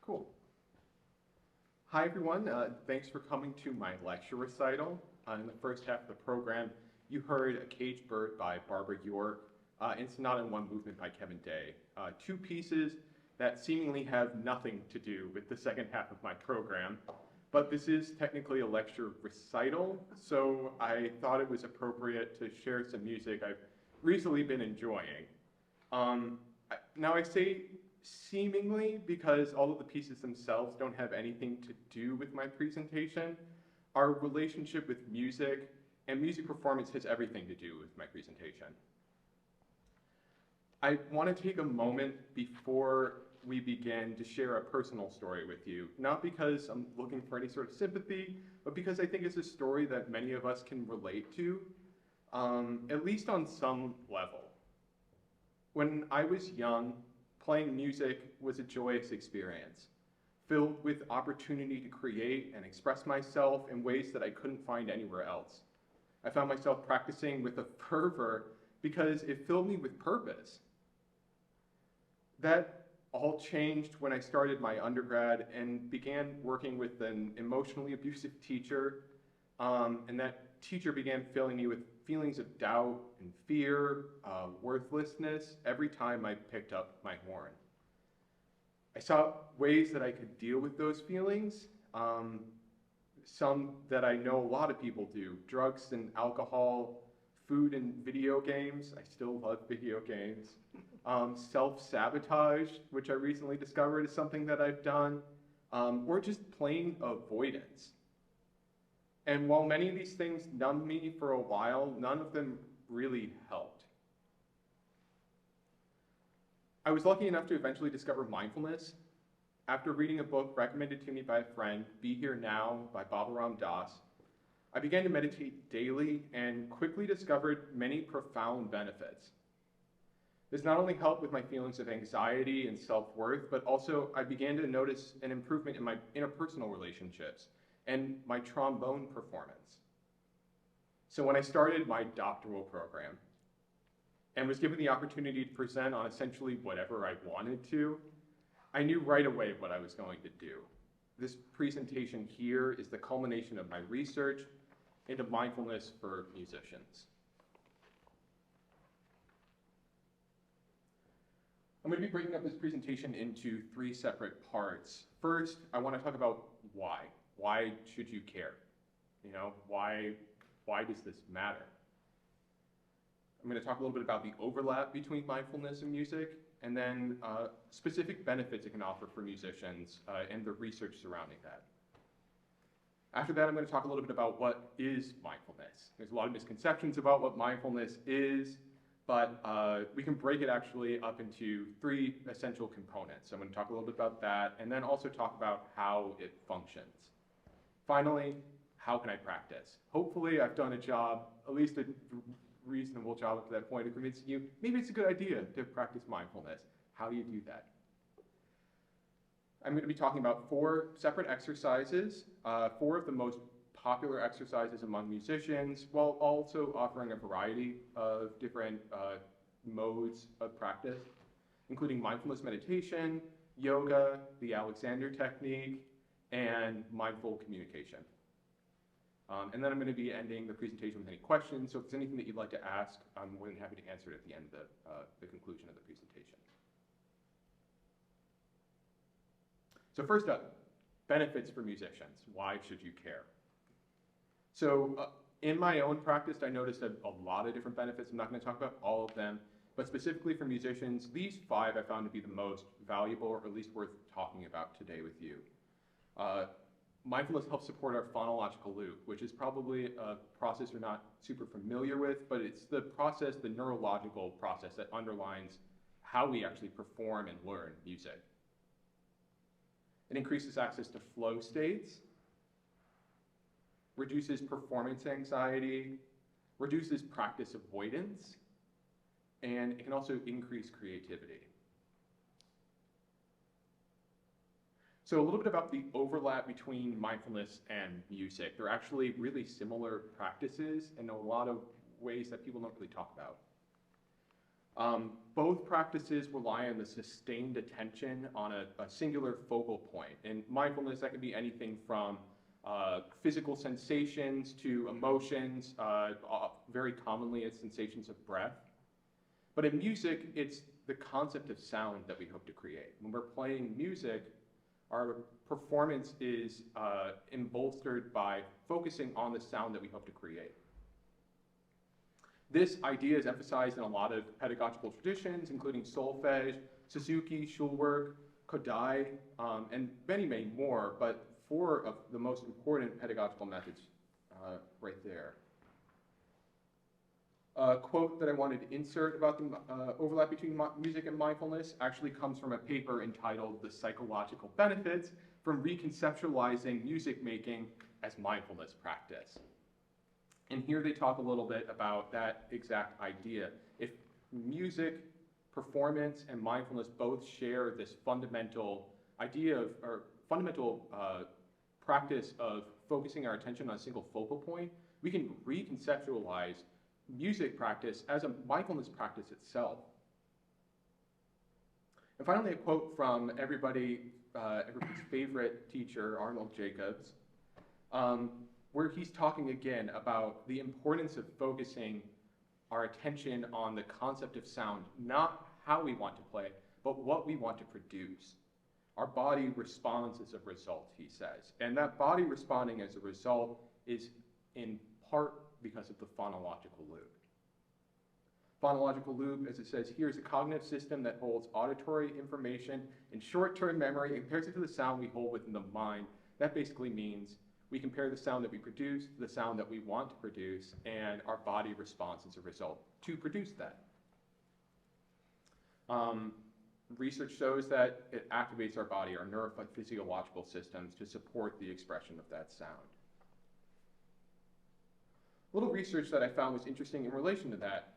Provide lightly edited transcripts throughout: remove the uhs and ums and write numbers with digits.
Cool. Hi, everyone. Thanks for coming to my lecture recital. In the first half of the program, you heard A Caged Bird by Barbara York and Sonata in One Movement by Kevin Day. Two pieces that seemingly have nothing to do with the second half of my program, but this is technically a lecture recital, so I thought it was appropriate to share some music I've recently been enjoying. Now I say seemingly because all of the pieces themselves don't have anything to do with my presentation. Our relationship with music and music performance has everything to do with my presentation. I want to take a moment before we begin to share a personal story with you, not because I'm looking for any sort of sympathy, but because I think it's a story that many of us can relate to, at least on some level. When I was young, playing music was a joyous experience, filled with opportunity to create and express myself in ways that I couldn't find anywhere else. I found myself practicing with a fervor because it filled me with purpose. That all changed when I started my undergrad and began working with an emotionally abusive teacher, and that teacher began filling me with feelings of doubt and fear, worthlessness every time I picked up my horn. I saw ways that I could deal with those feelings, some that I know a lot of people do: drugs and alcohol, food and video games. I still love video games. Self-sabotage, which I recently discovered is something that I've done, or just plain avoidance. And while many of these things numbed me for a while, none of them really helped. I was lucky enough to eventually discover mindfulness. After reading a book recommended to me by a friend, Be Here Now by Balaram Das, I began to meditate daily and quickly discovered many profound benefits. This not only helped with my feelings of anxiety and self-worth, but also I began to notice an improvement in my interpersonal relationships and my trombone performance. So when I started my doctoral program and was given the opportunity to present on essentially whatever I wanted to, I knew right away what I was going to do. This presentation here is the culmination of my research into mindfulness for musicians. I'm going to be breaking up this presentation into three separate parts. First, I want to talk about why. Why should you care? You know, why does this matter? I'm going to talk a little bit about the overlap between mindfulness and music, and then specific benefits it can offer for musicians and the research surrounding that. After that, I'm going to talk a little bit about what is mindfulness. There's a lot of misconceptions about what mindfulness is, but we can break it actually up into three essential components. So I'm going to talk a little bit about that, and then also talk about how it functions. Finally, how can I practice? Hopefully I've done a job, at least a reasonable job up to that point, of convincing you maybe it's a good idea to practice mindfulness. How do you do that? I'm going to be talking about 4 separate exercises, 4 of the most popular exercises among musicians, while also offering a variety of different modes of practice, including mindfulness meditation, yoga, the Alexander technique, and mindful communication. And then I'm going to be ending the presentation with any questions, so if there's anything that you'd like to ask, I'm more than happy to answer it at the end of the conclusion of the presentation. So first up, benefits for musicians. Why should you care? So in my own practice, I noticed a lot of different benefits. I'm not going to talk about all of them, but specifically for musicians, these 5 I found to be the most valuable, or at least worth talking about today with you. Mindfulness helps support our phonological loop, which is probably a process you're not super familiar with, but it's the process, the neurological process that underlines how we actually perform and learn music. It increases access to flow states, reduces performance anxiety, reduces practice avoidance, and it can also increase creativity. So a little bit about the overlap between mindfulness and music. They're actually really similar practices in a lot of ways that people don't really talk about. Both practices rely on the sustained attention on a singular focal point. In mindfulness, that can be anything from physical sensations to emotions. Very commonly, it's sensations of breath. But in music, it's the concept of sound that we hope to create. When we're playing music, our performance is embolstered by focusing on the sound that we hope to create. This idea is emphasized in a lot of pedagogical traditions, including solfege, Suzuki, Schulwerk, Kodai, and many, many more, but 4 of the most important pedagogical methods right there. A quote that I wanted to insert about the overlap between music and mindfulness actually comes from a paper entitled "The Psychological Benefits from Reconceptualizing Music Making as Mindfulness Practice." And here they talk a little bit about that exact idea. If music, performance, and mindfulness both share this fundamental idea of, or fundamental practice of focusing our attention on a single focal point, we can reconceptualize music practice as a mindfulness practice itself. And finally, a quote from everybody's favorite teacher, Arnold Jacobs, where he's talking again about the importance of focusing our attention on the concept of sound, not how we want to play, but what we want to produce. Our body responds as a result, he says. And that body responding as a result is in part because of the phonological loop. Phonological loop, as it says here, is a cognitive system that holds auditory information in short-term memory and compares it to the sound we hold within the mind. That basically means we compare the sound that we produce to the sound that we want to produce, and our body responds as a result to produce that. Research shows that it activates our body, our neurophysiological systems, to support the expression of that sound. A little research that I found was interesting in relation to that.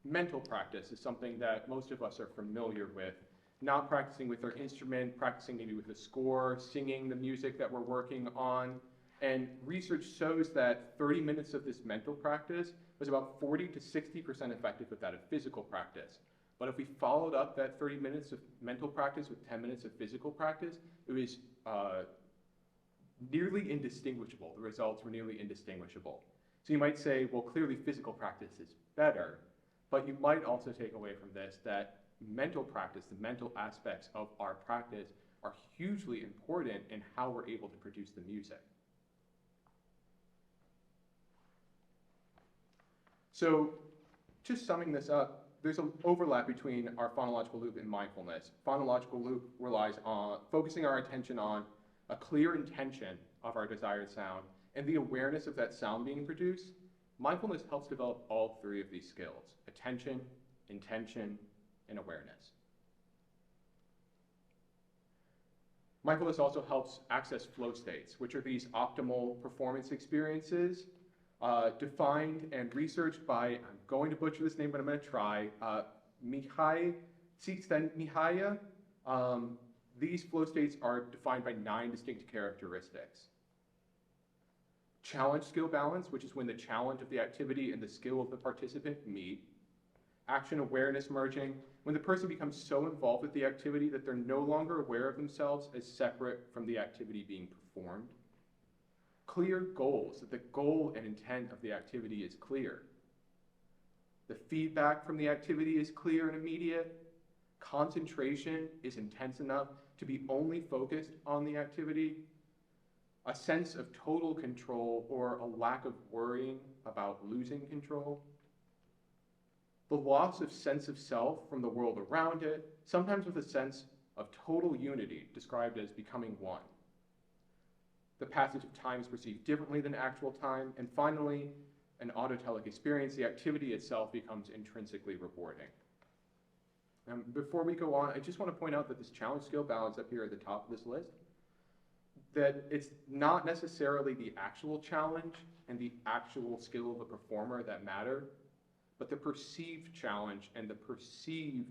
Mental practice is something that most of us are familiar with. Not practicing with our instrument, practicing maybe with a score, singing the music that we're working on. And research shows that 30 minutes of this mental practice was about 40 to 60% effective with that of physical practice. But if we followed up that 30 minutes of mental practice with 10 minutes of physical practice, it was nearly indistinguishable. The results were nearly indistinguishable. So you might say, well, clearly physical practice is better, but you might also take away from this that mental practice, the mental aspects of our practice, are hugely important in how we're able to produce the music. So just summing this up, there's an overlap between our phonological loop and mindfulness. Phonological loop relies on focusing our attention on a clear intention of our desired sound and the awareness of that sound being produced. Mindfulness helps develop all 3 of these skills: attention, intention, and awareness. Mindfulness also helps access flow states, which are these optimal performance experiences defined and researched by, I'm going to butcher this name, but I'm going to try, Mihai Csikszentmihalyi. These flow states are defined by 9 distinct characteristics. Challenge skill balance, which is when the challenge of the activity and the skill of the participant meet. Action awareness merging, when the person becomes so involved with the activity that they're no longer aware of themselves as separate from the activity being performed. Clear goals, that the goal and intent of the activity is clear. The feedback from the activity is clear and immediate. Concentration is intense enough to be only focused on the activity. A sense of total control or a lack of worrying about losing control. The loss of sense of self from the world around it, sometimes with a sense of total unity, described as becoming one. The passage of time is perceived differently than actual time. And finally, an autotelic experience, the activity itself becomes intrinsically rewarding. Before we go on, I just want to point out that this challenge skill balance up here at the top of this list, that it's not necessarily the actual challenge and the actual skill of the performer that matter, but the perceived challenge and the perceived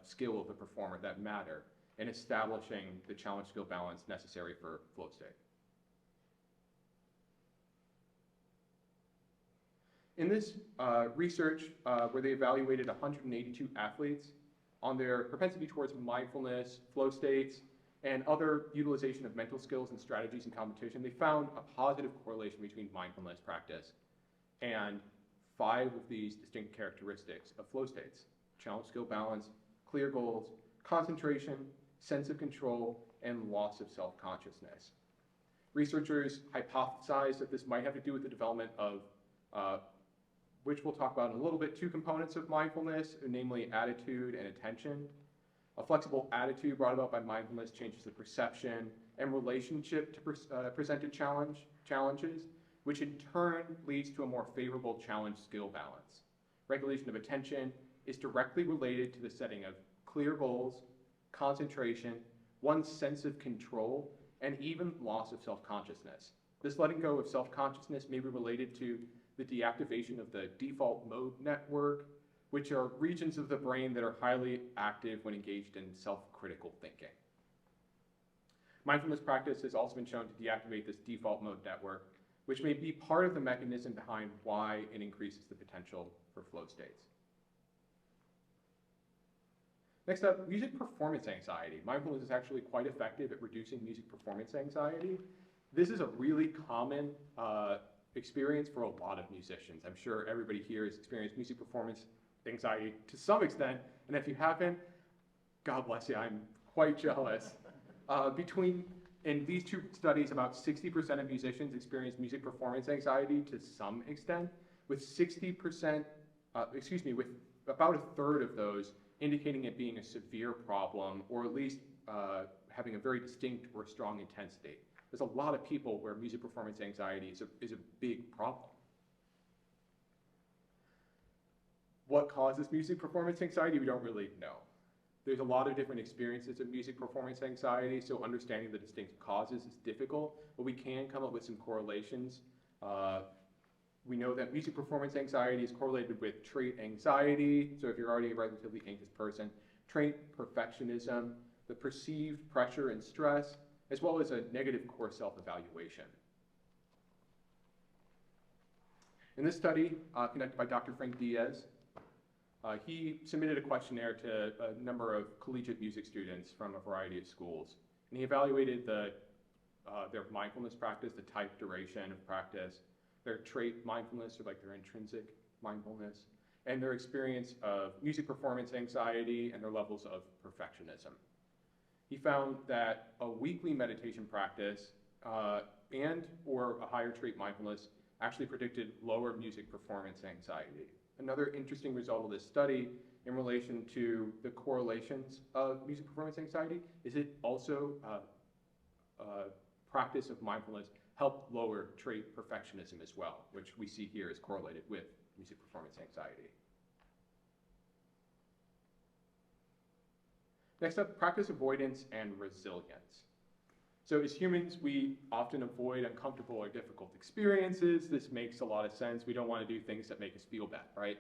skill of the performer that matter in establishing the challenge skill balance necessary for flow state. In this research, where they evaluated 182 athletes on their propensity towards mindfulness, flow states, and other utilization of mental skills and strategies in competition, they found a positive correlation between mindfulness practice and 5 of these distinct characteristics of flow states: challenge skill balance, clear goals, concentration, sense of control, and loss of self-consciousness. Researchers hypothesized that this might have to do with the development of, which we'll talk about in a little bit, 2 components of mindfulness, namely attitude and attention. A flexible attitude brought about by mindfulness changes the perception and relationship to presented challenges, which in turn leads to a more favorable challenge skill balance. Regulation of attention is directly related to the setting of clear goals, concentration, one's sense of control, and even loss of self-consciousness. This letting go of self-consciousness may be related to the deactivation of the default mode network, which are regions of the brain that are highly active when engaged in self-critical thinking. Mindfulness practice has also been shown to deactivate this default mode network, which may be part of the mechanism behind why it increases the potential for flow states. Next up, music performance anxiety. Mindfulness is actually quite effective at reducing music performance anxiety. This is a really common experience for a lot of musicians. I'm sure everybody here has experienced music performance anxiety to some extent, and if you haven't, God bless you, I'm quite jealous. In these 2 studies, about 60% of musicians experience music performance anxiety to some extent, with with about a third of those indicating it being a severe problem, or at least having a very distinct or strong intense state. There's a lot of people where music performance anxiety is a big problem. What causes music performance anxiety? We don't really know. There's a lot of different experiences of music performance anxiety, so understanding the distinct causes is difficult, but we can come up with some correlations. We know that music performance anxiety is correlated with trait anxiety, so if you're already a relatively anxious person, trait perfectionism, the perceived pressure and stress, as well as a negative core self-evaluation. In this study, conducted by Dr. Frank Diaz, he submitted a questionnaire to a number of collegiate music students from a variety of schools. And he evaluated their mindfulness practice, the type, duration of practice, their trait mindfulness, or like their intrinsic mindfulness, and their experience of music performance anxiety and their levels of perfectionism. He found that a weekly meditation practice or a higher trait mindfulness actually predicted lower music performance anxiety. Another interesting result of this study in relation to the correlations of music performance anxiety is it also practice of mindfulness helped lower trait perfectionism as well, which we see here is correlated with music performance anxiety. Next up, practice avoidance and resilience. So as humans, we often avoid uncomfortable or difficult experiences. This makes a lot of sense. We don't want to do things that make us feel bad, right?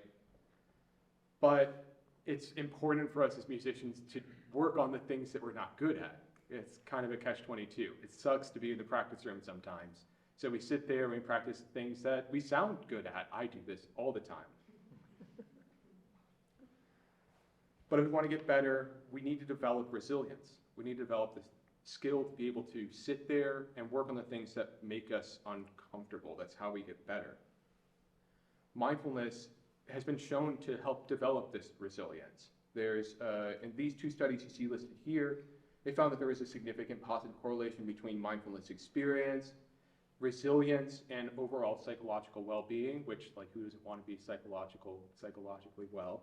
But it's important for us as musicians to work on the things that we're not good at. It's kind of a catch-22. It sucks to be in the practice room sometimes. So we sit there and we practice things that we sound good at. I do this all the time. But if we want to get better, we need to develop resilience. We need to develop this skill to be able to sit there and work on the things that make us uncomfortable. That's how we get better. Mindfulness has been shown to help develop this resilience. There's, in these two studies you see listed here, they found that there was a significant positive correlation between mindfulness experience, resilience, and overall psychological well-being, which, like, who doesn't want to be psychologically well?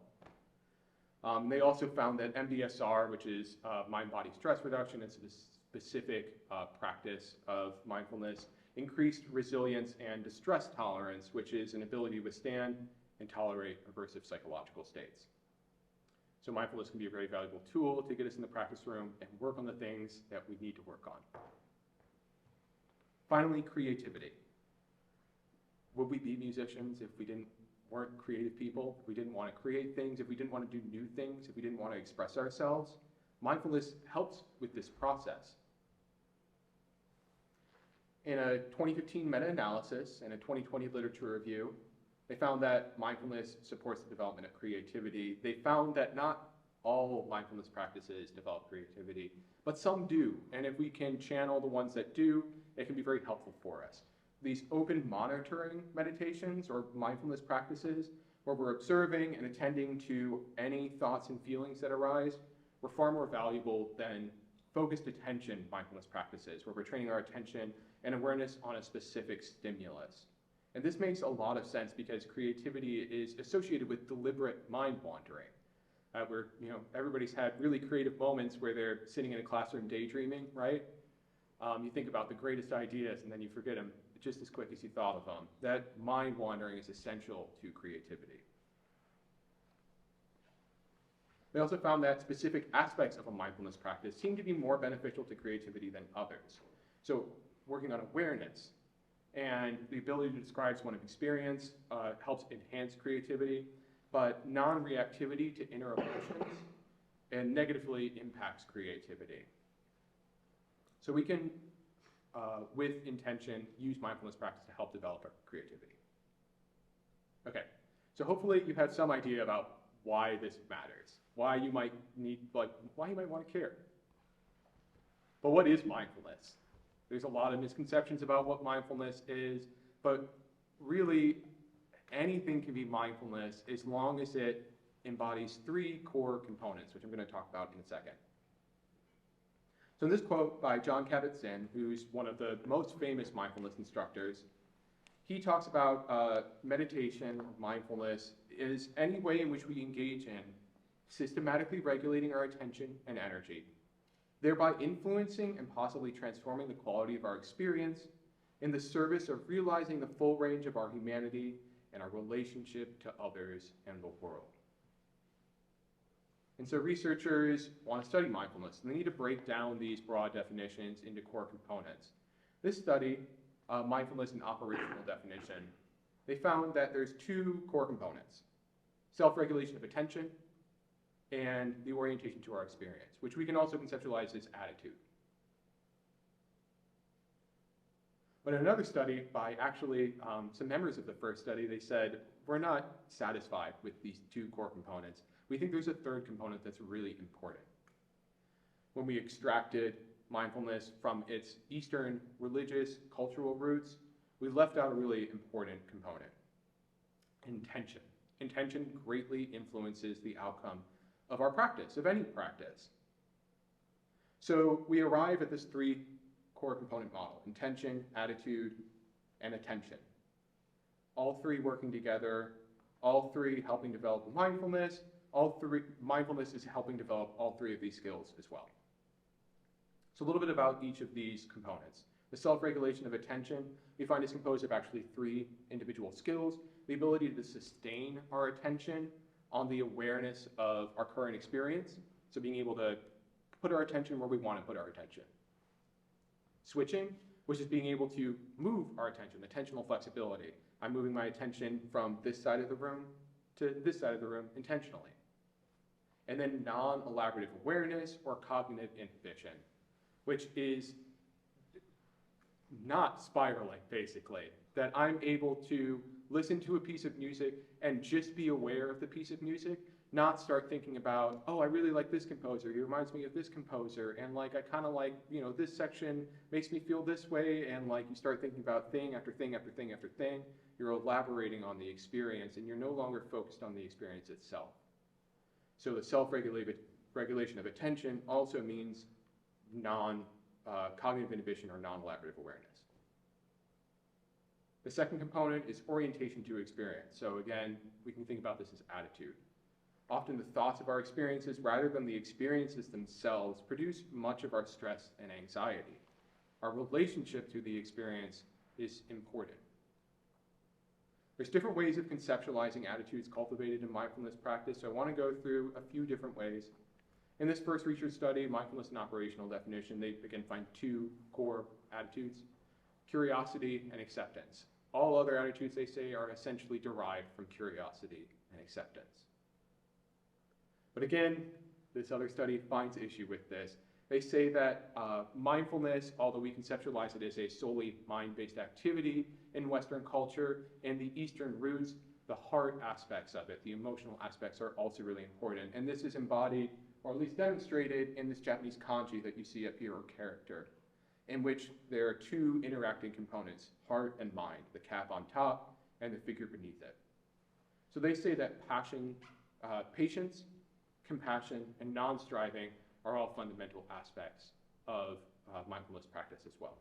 They also found that MBSR, which is mind-body stress reduction, is a specific practice of mindfulness, increased resilience and distress tolerance, which is an ability to withstand and tolerate aversive psychological states. So mindfulness can be a very valuable tool to get us in the practice room and work on the things that we need to work on. Finally, creativity. Would we be musicians if we weren't creative people, if we didn't want to create things, if we didn't want to do new things, if we didn't want to express ourselves? Mindfulness helps with this process. In a 2015 meta-analysis and a 2020 literature review, they found that mindfulness supports the development of creativity. They found that not all mindfulness practices develop creativity, but some do. And if we can channel the ones that do, it can be very helpful for us. These open monitoring meditations or mindfulness practices, where we're observing and attending to any thoughts and feelings that arise, were far more valuable than focused attention mindfulness practices, where we're training our attention and awareness on a specific stimulus. And this makes a lot of sense because creativity is associated with deliberate mind wandering. Everybody's had really creative moments where they're sitting in a classroom daydreaming, right? You think about the greatest ideas and then you forget them just as quick as you thought of them. That mind wandering is essential to creativity. They also found that specific aspects of a mindfulness practice seem to be more beneficial to creativity than others. So working on awareness and the ability to describe one's experience helps enhance creativity, but non-reactivity to inner emotions and negatively impacts creativity. So we can, with intention, use mindfulness practice to help develop our creativity. Okay, so hopefully you have some idea about why this matters, why you might want to care. But what is mindfulness? There's a lot of misconceptions about what mindfulness is, but really anything can be mindfulness as long as it embodies three core components, which I'm going to talk about in a second. So in this quote by Jon Kabat-Zinn, who's one of the most famous mindfulness instructors, he talks about meditation, mindfulness, is any way in which we engage in systematically regulating our attention and energy, thereby influencing and possibly transforming the quality of our experience in the service of realizing the full range of our humanity and our relationship to others and the world. And so researchers want to study mindfulness, and they need to break down these broad definitions into core components. This study, Mindfulness and Operational Definition, they found that there's two core components: self-regulation of attention and the orientation to our experience, which we can also conceptualize as attitude. But in another study by actually some members of the first study, they said, we're not satisfied with these two core components. We think there's a third component that's really important. When we extracted mindfulness from its Eastern religious cultural roots, we left out a really important component: intention. Intention greatly influences the outcome of our practice, of any practice. So we arrive at this three core component model: intention, attitude, and attention. All three working together, all three helping develop mindfulness, mindfulness is helping develop all three of these skills as well. So a little bit about each of these components. The self-regulation of attention, we find, is composed of actually three individual skills: the ability to sustain our attention on the awareness of our current experience, so being able to put our attention where we want to put our attention. Switching, which is being able to move our attention, attentional flexibility. I'm moving my attention from this side of the room to this side of the room intentionally. And then non-elaborative awareness or cognitive inhibition, which is not spiraling, basically. That I'm able to listen to a piece of music and just be aware of the piece of music, not start thinking about, oh, I really like this composer, he reminds me of this composer, and like I kind of like, you know, this section makes me feel this way, and like you start thinking about thing after thing after thing after thing. You're elaborating on the experience, and you're no longer focused on the experience itself. So the self-regulation of attention also means cognitive inhibition or non-elaborative awareness. The second component is orientation to experience. So again, we can think about this as attitude. Often the thoughts of our experiences, rather than the experiences themselves, produce much of our stress and anxiety. Our relationship to the experience is important. There's different ways of conceptualizing attitudes cultivated in mindfulness practice, so I want to go through a few different ways. In this first research study, Mindfulness and Operational Definition, they again find two core attitudes: curiosity and acceptance. All other attitudes, they say, are essentially derived from curiosity and acceptance. But again, this other study finds issue with this. They say that mindfulness, although we conceptualize it as a solely mind-based activity in Western culture, and the Eastern roots, the heart aspects of it, the emotional aspects, are also really important. And this is embodied, or at least demonstrated, in this Japanese kanji that you see up here, or character, in which there are two interacting components, heart and mind, the cap on top and the figure beneath it. So they say that patience, compassion, and non-striving are all fundamental aspects of mindfulness practice as well.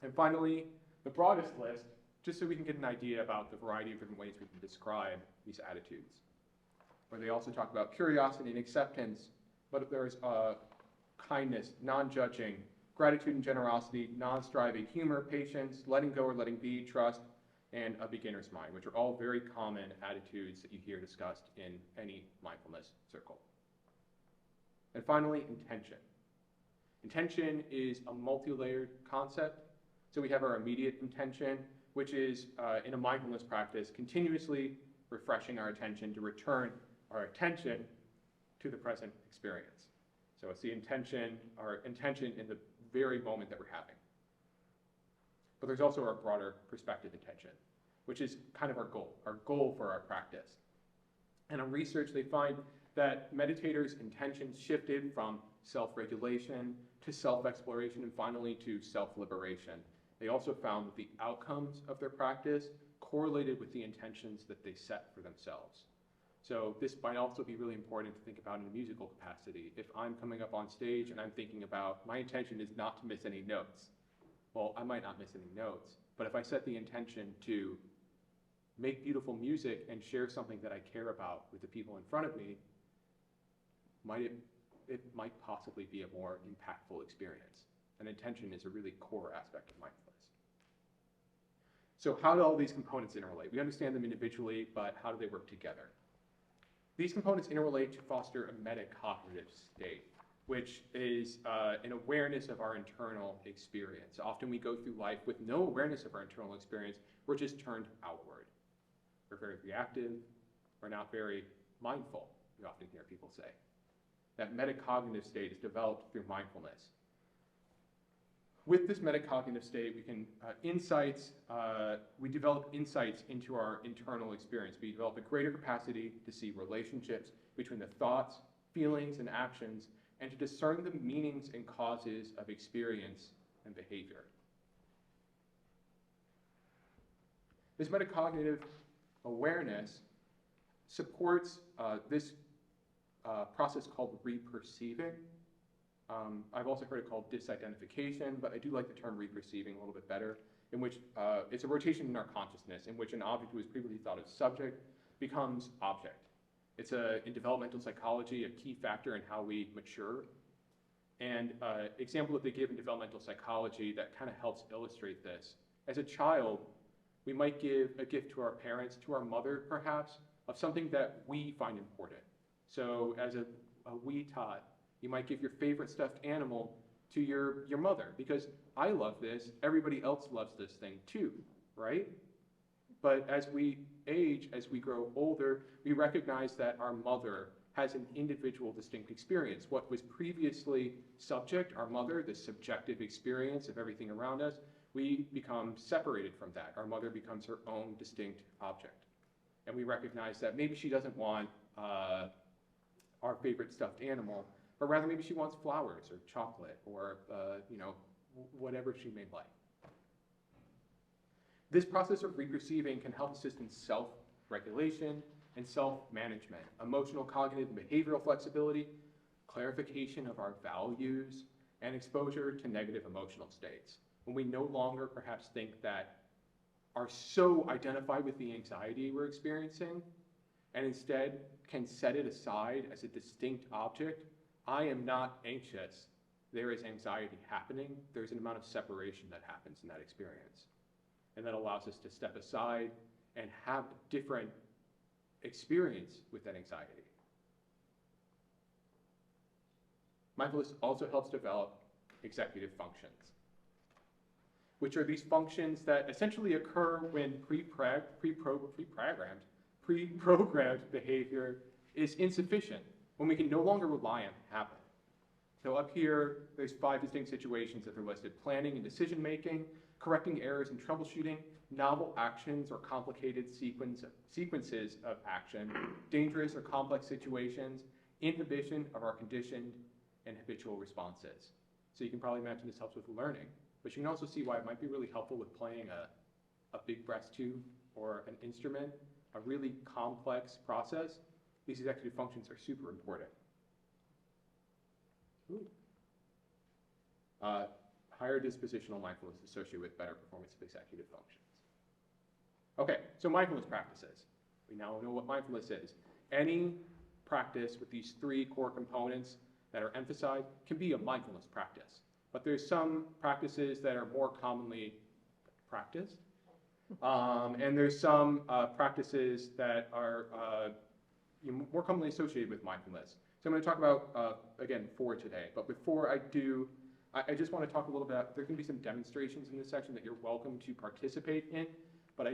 And finally, the broadest list, just so we can get an idea about the variety of different ways we can describe these attitudes, where they also talk about curiosity and acceptance, but there's kindness, non-judging, gratitude and generosity, non-striving, humor, patience, letting go or letting be, trust, and a beginner's mind, which are all very common attitudes that you hear discussed in any mindfulness circle. And finally, intention. Intention is a multi-layered concept. So we have our immediate intention, which is, in a mindfulness practice, continuously refreshing our attention to return our attention to the present experience. So it's the intention, our intention in the very moment that we're having. But there's also our broader perspective intention, which is kind of our goal for our practice. And in research, they find that meditators' intentions shifted from self-regulation to self-exploration and finally to self-liberation. They also found that the outcomes of their practice correlated with the intentions that they set for themselves. So this might also be really important to think about in a musical capacity. If I'm coming up on stage and I'm thinking about, my intention is not to miss any notes. Well, I might not miss any notes, but if I set the intention to make beautiful music and share something that I care about with the people in front of me, it might possibly be a more impactful experience. And intention is a really core aspect of mindfulness. So how do all these components interrelate? We understand them individually, but how do they work together? These components interrelate to foster a metacognitive state, which is an awareness of our internal experience. Often we go through life with no awareness of our internal experience. We're just turned outward. We're very reactive. We're not very mindful, we often hear people say. That metacognitive state is developed through mindfulness. With this metacognitive state, we develop insights into our internal experience. We develop a greater capacity to see relationships between the thoughts, feelings, and actions, and to discern the meanings and causes of experience and behavior. This metacognitive awareness supports this process called reperceiving. I've also heard it called disidentification, but I do like the term reperceiving a little bit better, in which it's a rotation in our consciousness, in which an object who was previously thought of subject becomes object. It's in developmental psychology, a key factor in how we mature. And example that they give in developmental psychology that kind of helps illustrate this. As a child, we might give a gift to our parents, to our mother perhaps, of something that we find important. So as a wee tot, you might give your favorite stuffed animal to your mother, because I love this, everybody else loves this thing too, right? But as we age, as we grow older, we recognize that our mother has an individual distinct experience. What was previously subject, our mother, the subjective experience of everything around us, we become separated from that. Our mother becomes her own distinct object. And we recognize that maybe she doesn't want our favorite stuffed animal, but rather maybe she wants flowers or chocolate or whatever she may like. This process of reperceiving can help assist in self-regulation and self-management, emotional, cognitive, and behavioral flexibility, clarification of our values, and exposure to negative emotional states. When we no longer perhaps think that are so identified with the anxiety we're experiencing, and instead can set it aside as a distinct object. I am not anxious. There is anxiety happening. There's an amount of separation that happens in that experience. And that allows us to step aside and have different experience with that anxiety. Mindfulness also helps develop executive functions, which are these functions that essentially occur when pre-programmed behavior is insufficient, when we can no longer rely on habit. So up here, there's 5 distinct situations that are listed: planning and decision-making, correcting errors and troubleshooting, novel actions or complicated sequences of action, dangerous or complex situations, inhibition of our conditioned and habitual responses. So you can probably imagine this helps with learning, but you can also see why it might be really helpful with playing a big brass tube or an instrument, a really complex process. These executive functions are super important. Higher dispositional mindfulness associated with better performance of executive functions. Okay, so mindfulness practices. We now know what mindfulness is. Any practice with these 3 core components that are emphasized can be a mindfulness practice. But there's some practices that are more commonly practiced, and there's some practices that are more commonly associated with mindfulness. So I'm going to talk about, again, 4 today. But before I do, I just want to talk a little bit about, there can be some demonstrations in this section that you're welcome to participate in, but I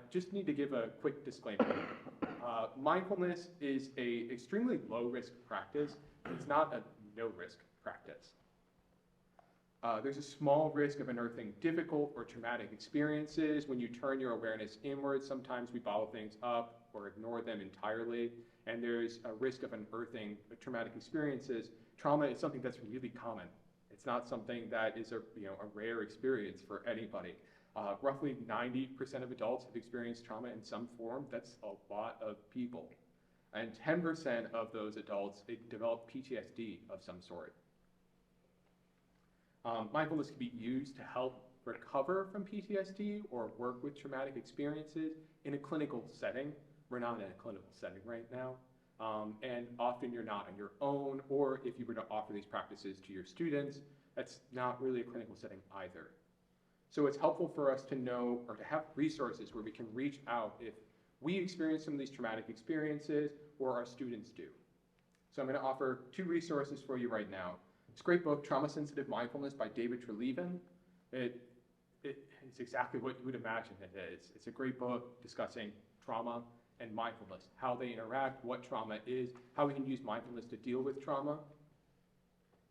just need to give a quick disclaimer. Mindfulness is an extremely low-risk practice. It's not a no-risk practice. There's a small risk of unearthing difficult or traumatic experiences. When you turn your awareness inward, sometimes we bottle things up or ignore them entirely, and there's a risk of unearthing traumatic experiences. Trauma is something that's really common. It's not something that is a rare experience for anybody. Roughly 90% of adults have experienced trauma in some form. That's a lot of people. And 10% of those adults develop PTSD of some sort. Mindfulness can be used to help recover from PTSD or work with traumatic experiences in a clinical setting. We're not in a clinical setting right now. And often you're not on your own, or if you were to offer these practices to your students, that's not really a clinical setting either. So it's helpful for us to know or to have resources where we can reach out if we experience some of these traumatic experiences or our students do. So I'm going to offer 2 resources for you right now. This great book, Trauma Sensitive Mindfulness by David Treleaven. It's exactly what you would imagine it is. It's a great book discussing trauma and mindfulness, how they interact, what trauma is, how we can use mindfulness to deal with trauma.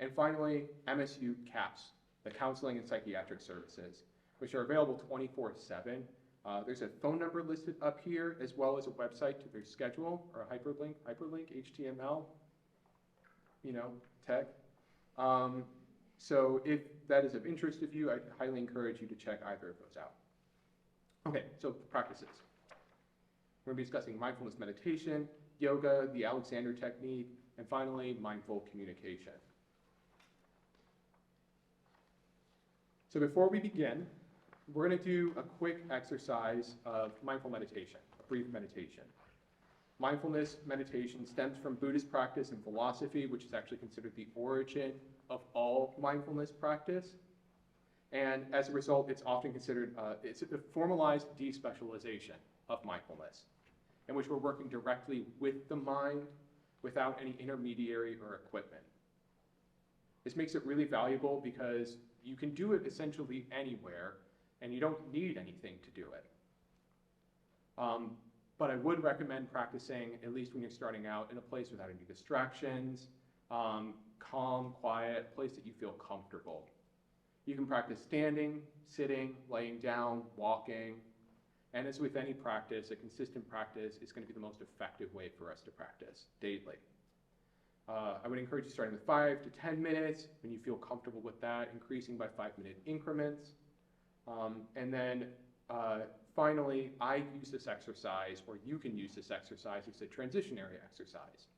And finally, MSU CAPS, the Counseling and Psychiatric Services, which are available 24/7. There's a phone number listed up here, as well as a website to their schedule, or a hyperlink, HTML, tech. So if that is of interest to you, I highly encourage you to check either of those out. Okay, so practices. We're going to be discussing mindfulness meditation, yoga, the Alexander technique, and finally, mindful communication. So before we begin, we're going to do a quick exercise of mindful meditation, a brief meditation. Mindfulness meditation stems from Buddhist practice and philosophy, which is actually considered the origin of all mindfulness practice. And as a result, it's often considered, it's a formalized despecialization of mindfulness, in which we're working directly with the mind without any intermediary or equipment. This makes it really valuable because you can do it essentially anywhere, and you don't need anything to do it. But I would recommend practicing, at least when you're starting out, in a place without any distractions, calm, quiet, a place that you feel comfortable. You can practice standing, sitting, laying down, walking, and as with any practice, a consistent practice is going to be the most effective way for us to practice daily. I would encourage you starting with 5 to 10 minutes. When you feel comfortable with that, increasing by 5-minute increments. And then finally, I use this exercise, or you can use this exercise, as a transition area exercise.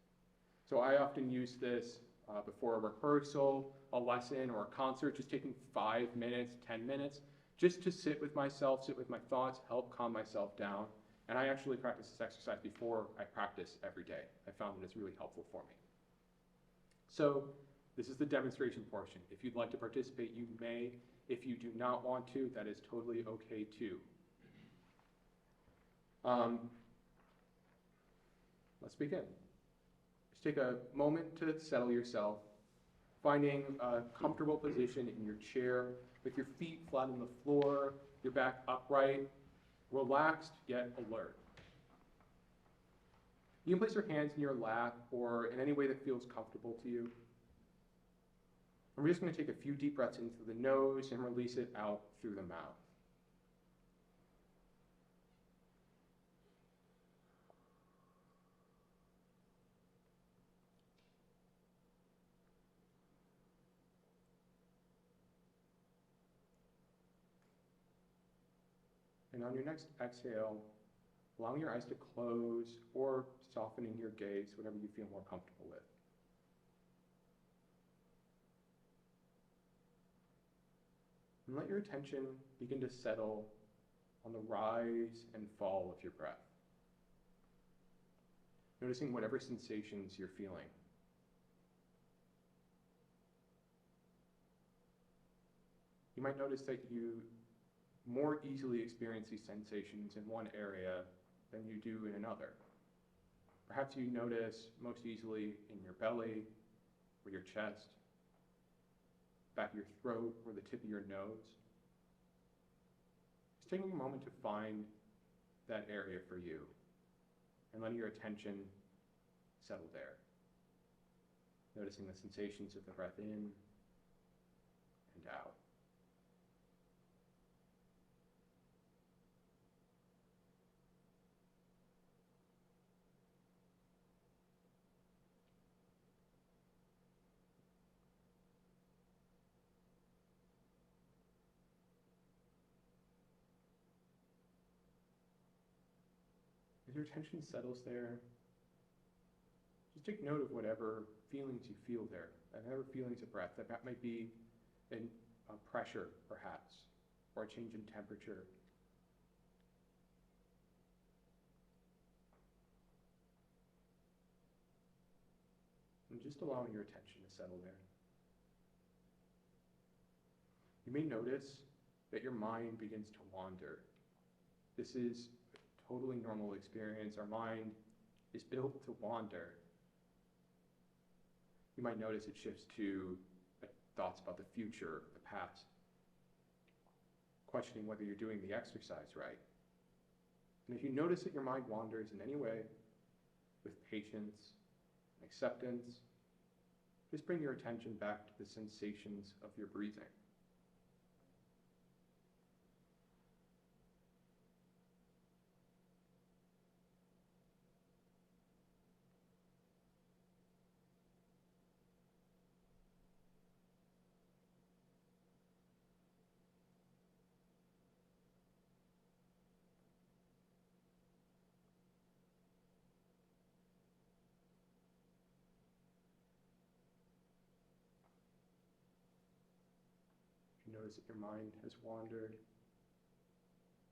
So I often use this before a rehearsal, a lesson, or a concert, just taking 5 minutes, 10 minutes, just to sit with myself, sit with my thoughts, help calm myself down. And I actually practice this exercise before I practice every day. I found that it's really helpful for me. So this is the demonstration portion. If you'd like to participate, you may. If you do not want to, that is totally okay too. Let's begin. Just take a moment to settle yourself, finding a comfortable position in your chair with your feet flat on the floor, your back upright, relaxed yet alert. You can place your hands in your lap or in any way that feels comfortable to you. And we're just going to take a few deep breaths in through the nose and release it out through the mouth. And on your next exhale, allowing your eyes to close or softening your gaze, whatever you feel more comfortable with. And let your attention begin to settle on the rise and fall of your breath. Noticing whatever sensations you're feeling. You might notice that you more easily experience these sensations in one area than you do in another. Perhaps you notice most easily in your belly, or your chest, back of your throat, or the tip of your nose. Just taking a moment to find that area for you, and letting your attention settle there. Noticing the sensations of the breath in and out. As your attention settles there, just take note of whatever feelings you feel there, whatever feelings of breath. That might be a pressure, perhaps, or a change in temperature. And just allowing your attention to settle there. You may notice that your mind begins to wander. This is a totally normal experience. Our mind is built to wander. You might notice it shifts to thoughts about the future, the past, questioning whether you're doing the exercise right. And if you notice that your mind wanders in any way, with patience and acceptance, just bring your attention back to the sensations of your breathing. Notice that your mind has wandered,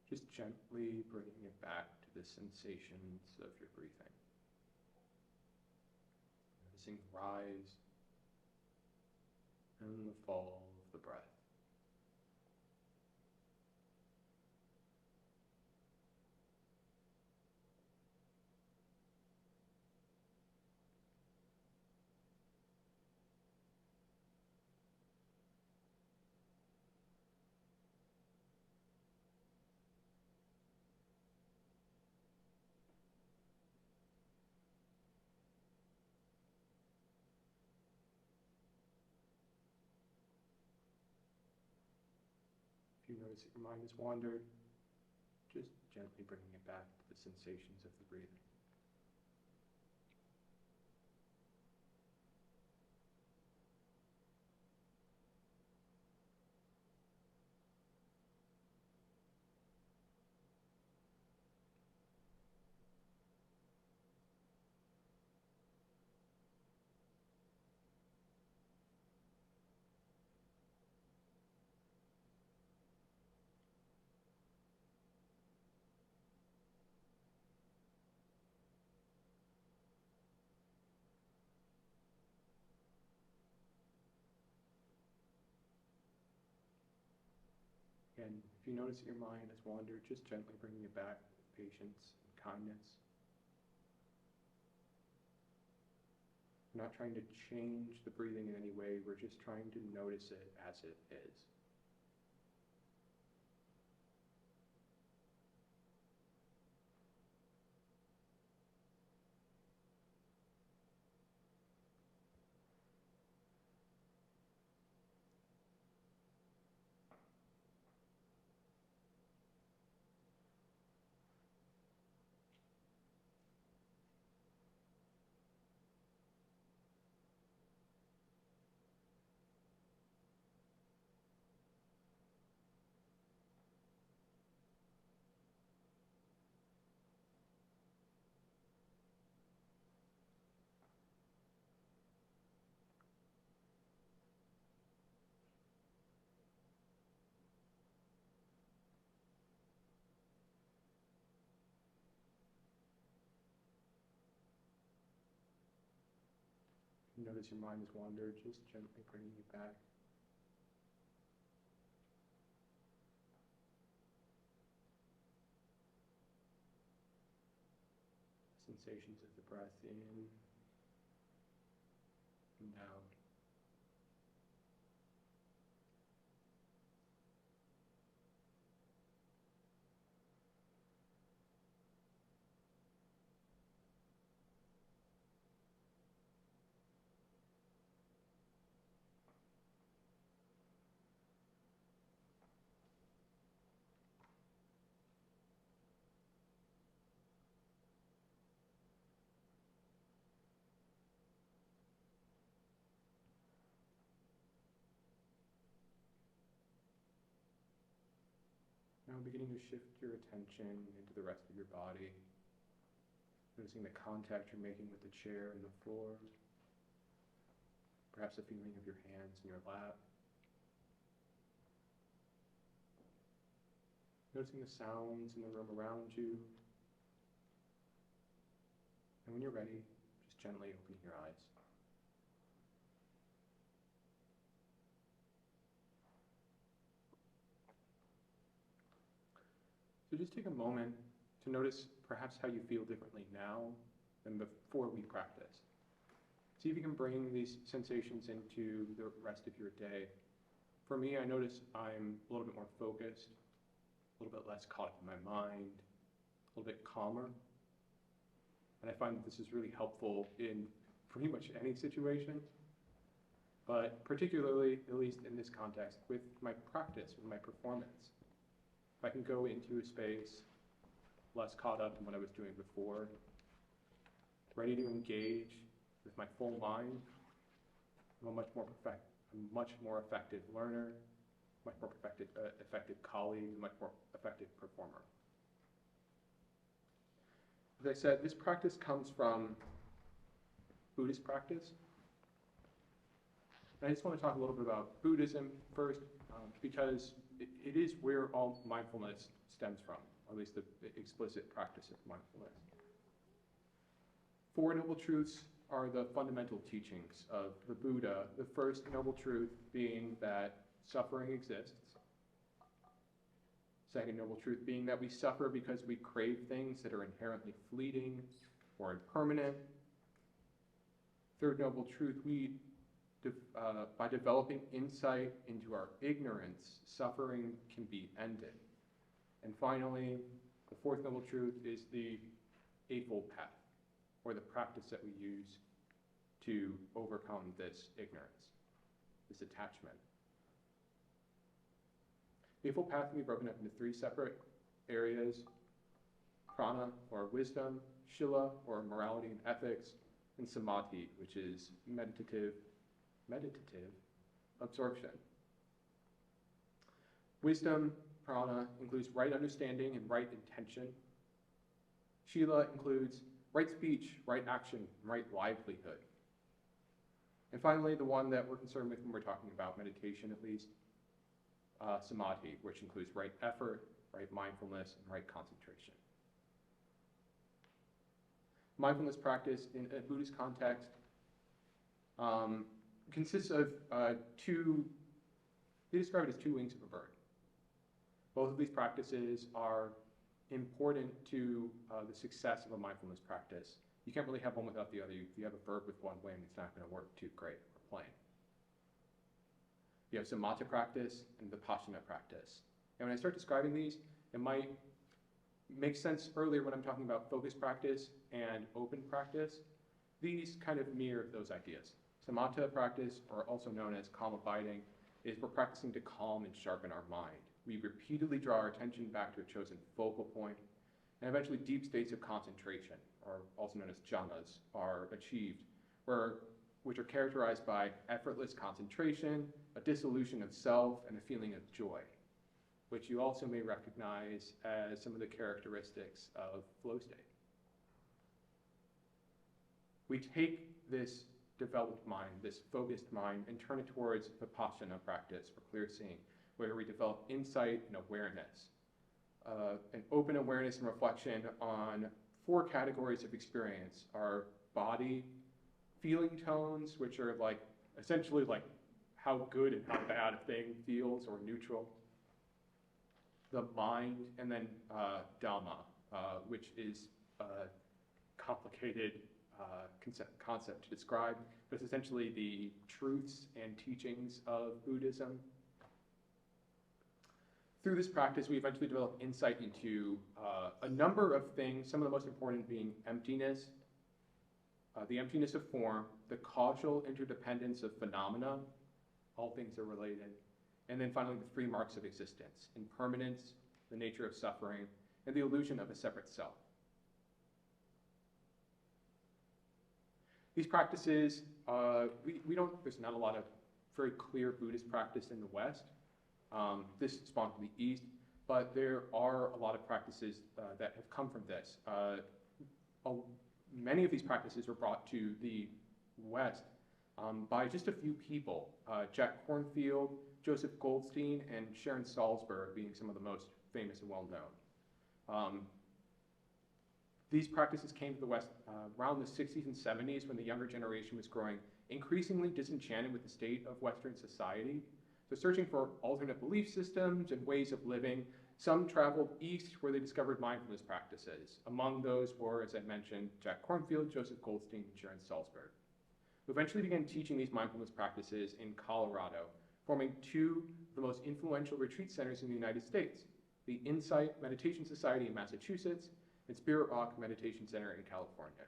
just gently bringing it back to the sensations of your breathing. Noticing the rise and the fall of the breath. Notice that your mind has wandered, just gently bringing it back to the sensations of the breathing. And if you notice that your mind has wandered, just gently bringing it back with patience and kindness. We're not trying to change the breathing in any way, we're just trying to notice it as it is. Notice your mind has wandered, just gently bringing it back. Sensations of the breath in and out. Now beginning to shift your attention into the rest of your body, noticing the contact you're making with the chair and the floor, perhaps the feeling of your hands in your lap. Noticing the sounds in the room around you. And when you're ready, just gently open your eyes. So just take a moment to notice perhaps how you feel differently now than before we practiced. See if you can bring these sensations into the rest of your day. For me, I notice I'm a little bit more focused, a little bit less caught up in my mind, a little bit calmer. And I find that this is really helpful in pretty much any situation, but particularly, at least in this context, with my practice, with my performance. If I can go into a space less caught up in what I was doing before, ready to engage with my full mind, I'm a much more effective learner, much more effective colleague, much more effective performer. As I said, this practice comes from Buddhist practice. And I just want to talk a little bit about Buddhism first, because it is where all mindfulness stems from, or at least the explicit practice of mindfulness. Four Noble Truths are the fundamental teachings of the Buddha. The first noble truth being that suffering exists. Second noble truth being that we suffer because we crave things that are inherently fleeting or impermanent. Third noble truth, by developing insight into our ignorance, suffering can be ended. And finally, the fourth noble truth is the Eightfold Path, or the practice that we use to overcome this ignorance, this attachment. The Eightfold Path can be broken up into three separate areas: prana, or wisdom; shila, or morality and ethics; and samadhi, which is meditative absorption. Wisdom, prana, includes right understanding and right intention. Shila includes right speech, right action, and right livelihood. And finally, the one that we're concerned with when we're talking about meditation, at least, samadhi, which includes right effort, right mindfulness, and right concentration. Mindfulness practice in a Buddhist context consists of they describe it as two wings of a bird. Both of these practices are important to the success of a mindfulness practice. You can't really have one without the other. If you have a bird with one wing, it's not going to work too great or plain. You have samatha practice and vipassana practice. And when I start describing these, it might make sense earlier when I'm talking about focused practice and open practice. These kind of mirror those ideas. Samatha practice, or also known as calm abiding, is we're practicing to calm and sharpen our mind. We repeatedly draw our attention back to a chosen focal point, and eventually deep states of concentration, or also known as jhanas, are achieved, which are characterized by effortless concentration, a dissolution of self, and a feeling of joy, which you also may recognize as some of the characteristics of flow state. We take this developed mind, this focused mind, and turn it towards vipassana practice, or clear seeing, where we develop insight and awareness, an open awareness and reflection on four categories of experience: our body, feeling tones, which are like essentially like how good and how bad a thing feels, or neutral; the mind; and then Dhamma, which is a complicated concept to describe, but it's essentially the truths and teachings of Buddhism. Through this practice, we eventually develop insight into a number of things, some of the most important being emptiness, the emptiness of form, the causal interdependence of phenomena, all things are related, and then finally the three marks of existence: impermanence, the nature of suffering, and the illusion of a separate self. These practices, there's not a lot of very clear Buddhist practice in the West. This spawned from the East, but there are a lot of practices that have come from this. Many of these practices were brought to the West by just a few people: Jack Kornfield, Joseph Goldstein, and Sharon Salzberg being some of the most famous and well-known. These practices came to the West around the 60s and 70s, when the younger generation was growing increasingly disenchanted with the state of Western society. So searching for alternate belief systems and ways of living, some traveled east where they discovered mindfulness practices. Among those were, as I mentioned, Jack Kornfield, Joseph Goldstein, and Sharon Salzberg, who eventually began teaching these mindfulness practices in Colorado, forming two of the most influential retreat centers in the United States: the Insight Meditation Society in Massachusetts and Spirit Rock Meditation Center in California.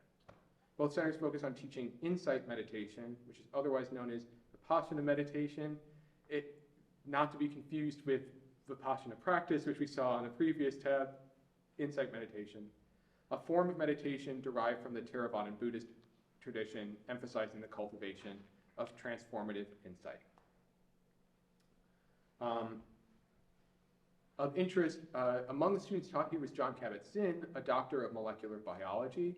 Both centers focus on teaching insight meditation, which is otherwise known as Vipassana meditation, not to be confused with Vipassana practice, which we saw on the previous tab, insight meditation, a form of meditation derived from the Theravadan Buddhist tradition, emphasizing the cultivation of transformative insight. Of interest, among the students taught here was John Kabat-Zinn, a doctor of molecular biology.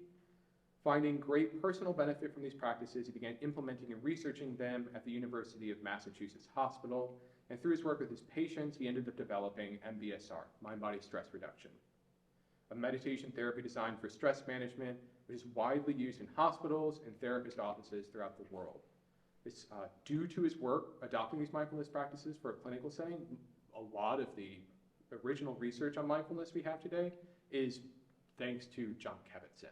Finding great personal benefit from these practices, he began implementing and researching them at the University of Massachusetts Hospital, and through his work with his patients, he ended up developing MBSR, mind-body stress reduction, a meditation therapy designed for stress management, which is widely used in hospitals and therapist offices throughout the world. It's due to his work adopting these mindfulness practices for a clinical setting. A lot of the original research on mindfulness we have today is thanks to John Kabat-Zinn.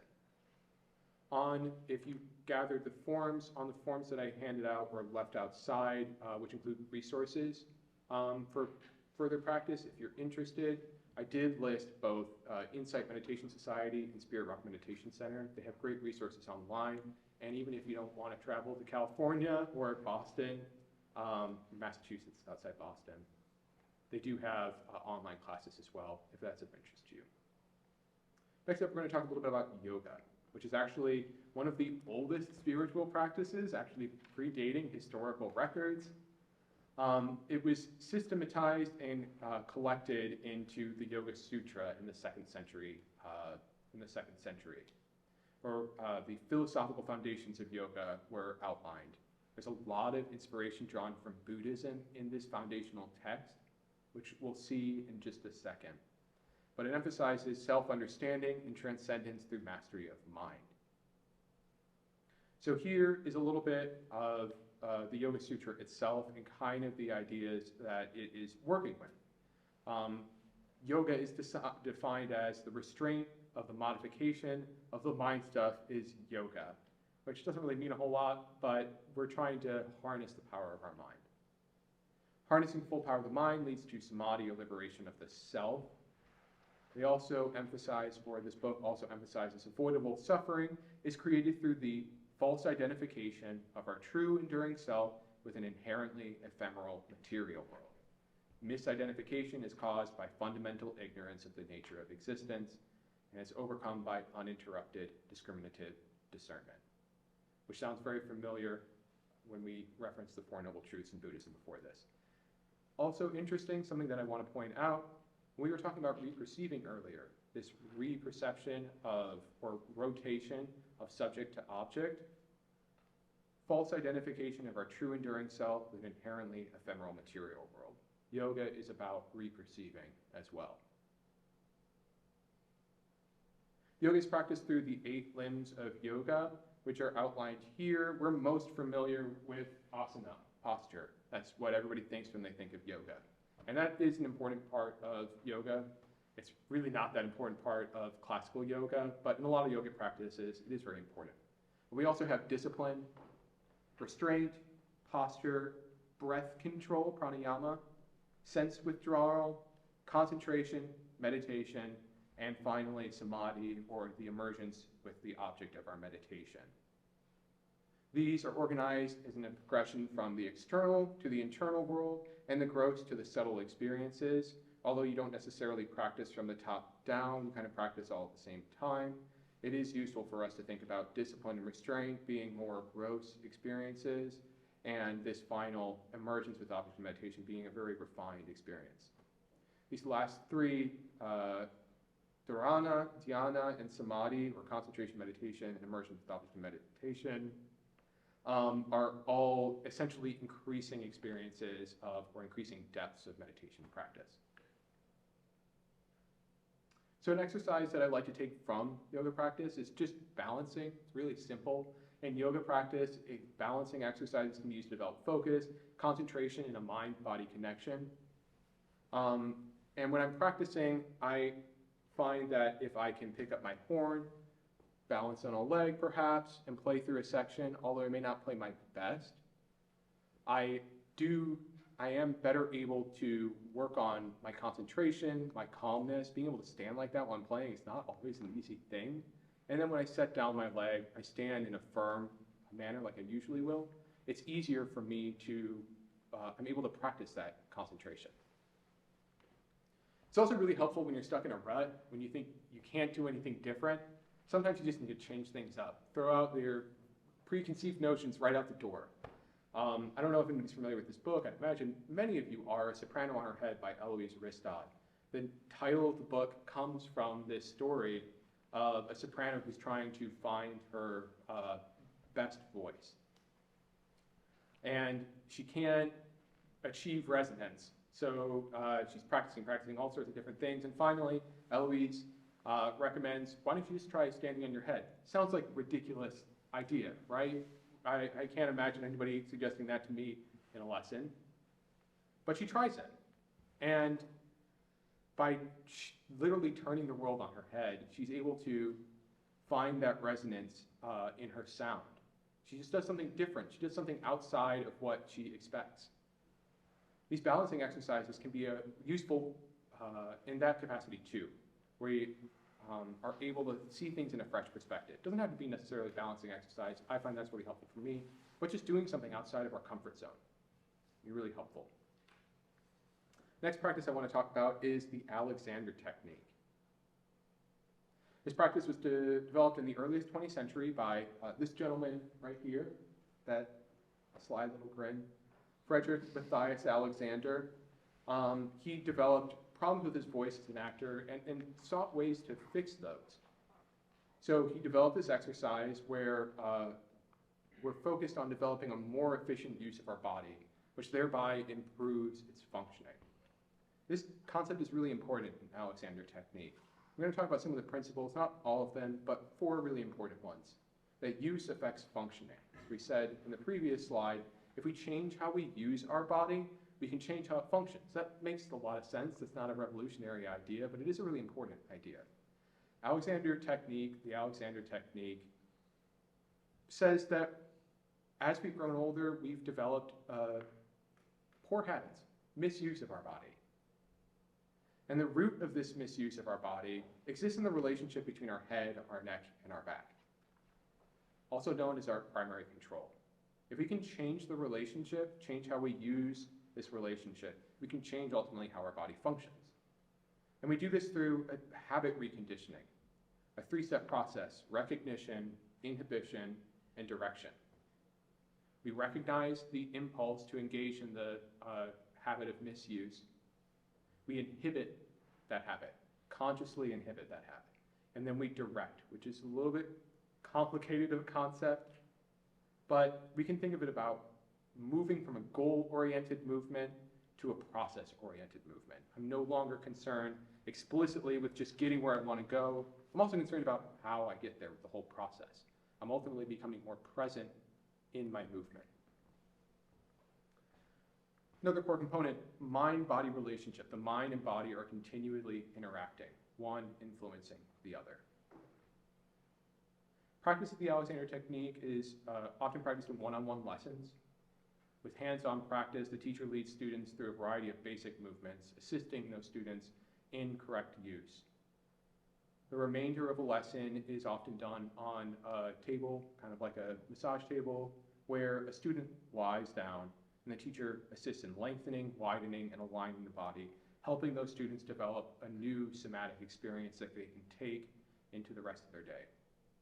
If you gathered the forms, on the forms that I handed out or left outside, which include resources for further practice, if you're interested, I did list both Insight Meditation Society and Spirit Rock Meditation Center. They have great resources online, and even if you don't want to travel to California or Boston, Massachusetts, outside Boston, they do have online classes as well, if that's of interest to you. Next up, we're going to talk a little bit about yoga, which is actually one of the oldest spiritual practices, actually predating historical records. It was systematized and collected into the Yoga Sutra in the second century. Where the philosophical foundations of yoga were outlined. There's a lot of inspiration drawn from Buddhism in this foundational text, which we'll see in just a second. But it emphasizes self-understanding and transcendence through mastery of mind. So here is a little bit of the Yoga Sutra itself and kind of the ideas that it is working with. Yoga is defined as the restraint of the modification of the mind stuff is yoga, which doesn't really mean a whole lot, but we're trying to harness the power of our mind. Harnessing full power of the mind leads to samadhi, or liberation of the self. They also emphasize, or this book also emphasizes, avoidable suffering is created through the false identification of our true enduring self with an inherently ephemeral material world. Misidentification is caused by fundamental ignorance of the nature of existence, and is overcome by uninterrupted discriminative discernment, which sounds very familiar when we reference the Four Noble Truths in Buddhism before this. Also interesting, something that I want to point out, we were talking about reperceiving earlier, this reperception of, or rotation of subject to object, false identification of our true enduring self with an inherently ephemeral material world. Yoga is about reperceiving as well. Yoga is practiced through the 8 limbs of yoga, which are outlined here. We're most familiar with asana, posture. That's what everybody thinks when they think of yoga. And that is an important part of yoga. It's really not that important part of classical yoga, but in a lot of yoga practices, it is very important. We also have discipline, restraint, posture, breath control, pranayama, sense withdrawal, concentration, meditation, and finally samadhi, or the emergence with the object of our meditation. These are organized as in a progression from the external to the internal world and the gross to the subtle experiences. Although you don't necessarily practice from the top down, you kind of practice all at the same time. It is useful for us to think about discipline and restraint being more gross experiences, and this final emergence with object of meditation being a very refined experience. These last 3, dharana, dhyana, and samadhi, or concentration, meditation, and immersion with object of meditation, are all essentially increasing experiences of, or increasing depths of meditation practice. So an exercise that I like to take from yoga practice is just balancing. It's really simple. In yoga practice, balancing exercises can be used to develop focus, concentration, and a mind-body connection. And when I'm practicing, I find that if I can pick up my horn, balance on a leg perhaps, and play through a section, although I may not play my best, I am better able to work on my concentration, my calmness. Being able to stand like that while I'm playing is not always an easy thing. And then when I set down my leg, I stand in a firm manner like I usually will. It's easier for me to, I'm able to practice that concentration. It's also really helpful when you're stuck in a rut, when you think you can't do anything different. Sometimes you just need to change things up. Throw out your preconceived notions right out the door. I don't know if anybody's familiar with this book. I imagine many of you are. A Soprano on Her Head by Eloise Ristad. The title of the book comes from this story of a soprano who's trying to find her best voice. And she can't achieve resonance. So she's practicing all sorts of different things. And finally, Eloise recommends, why don't you just try standing on your head? Sounds like a ridiculous idea, right? I can't imagine anybody suggesting that to me in a lesson. But she tries it. And by literally turning the world on her head, she's able to find that resonance in her sound. She just does something different. She does something outside of what she expects. These balancing exercises can be useful in that capacity too, where you are able to see things in a fresh perspective. It doesn't have to be necessarily a balancing exercise. I find that's really helpful for me, but just doing something outside of our comfort zone can be really helpful. Next practice I want to talk about is the Alexander technique. This practice was developed in the earliest 20th century by this gentleman right here, that sly little grin, Frederick Matthias Alexander. He developed problems with his voice as an actor and sought ways to fix those. So he developed this exercise where we're focused on developing a more efficient use of our body, which thereby improves its functioning. This concept is really important in Alexander technique. We're going to talk about some of the principles, not all of them, but 4 really important ones. That use affects functioning. As we said in the previous slide, if we change how we use our body, we can change how it functions. That makes a lot of sense. It's not a revolutionary idea, but it is a really important idea. The Alexander technique says that as we've grown older, we've developed poor habits, misuse of our body. And the root of this misuse of our body exists in the relationship between our head, our neck, and our back, also known as our primary control. If we can change the relationship, change how we use this relationship, we can change ultimately how our body functions. And we do this through a habit reconditioning, a 3-step process: recognition, inhibition, and direction. We recognize the impulse to engage in the habit of misuse. We inhibit that habit, consciously inhibit that habit. And then we direct, which is a little bit complicated of a concept, but we can think of it about moving from a goal-oriented movement to a process-oriented movement. I'm no longer concerned explicitly with just getting where I want to go. I'm also concerned about how I get there with the whole process. I'm ultimately becoming more present in my movement. Another core component, mind-body relationship. The mind and body are continually interacting, one influencing the other. Practice of the Alexander technique is often practiced in one-on-one lessons. With hands-on practice, the teacher leads students through a variety of basic movements, assisting those students in correct use. The remainder of a lesson is often done on a table, kind of like a massage table, where a student lies down and the teacher assists in lengthening, widening, and aligning the body, helping those students develop a new somatic experience that they can take into the rest of their day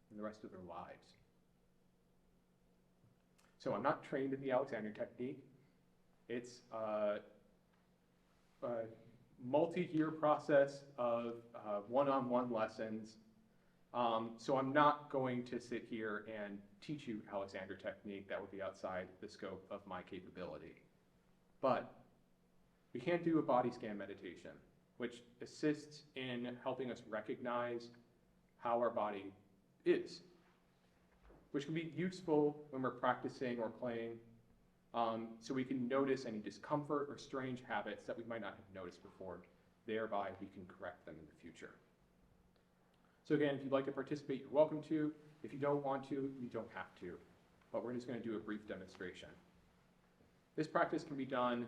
and the rest of their lives. So I'm not trained in the Alexander technique. It's a multi-year process of one-on-one lessons. So I'm not going to sit here and teach you Alexander technique. That would be outside the scope of my capability. But we can do a body scan meditation, which assists in helping us recognize how our body is, which can be useful when we're practicing or playing, so we can notice any discomfort or strange habits that we might not have noticed before. Thereby, we can correct them in the future. So again, if you'd like to participate, you're welcome to. If you don't want to, you don't have to. But we're just going to do a brief demonstration. This practice can be done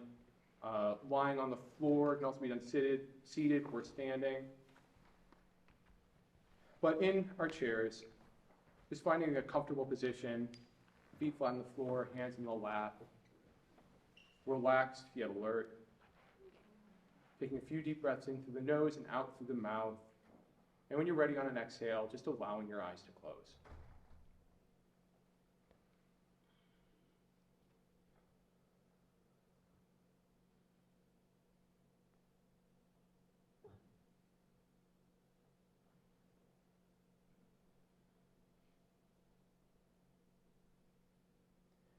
lying on the floor. It can also be done seated or standing. But in our chairs, just finding a comfortable position, feet flat on the floor, hands in the lap, relaxed yet alert. Taking a few deep breaths in through the nose and out through the mouth. And when you're ready on an exhale, just allowing your eyes to close.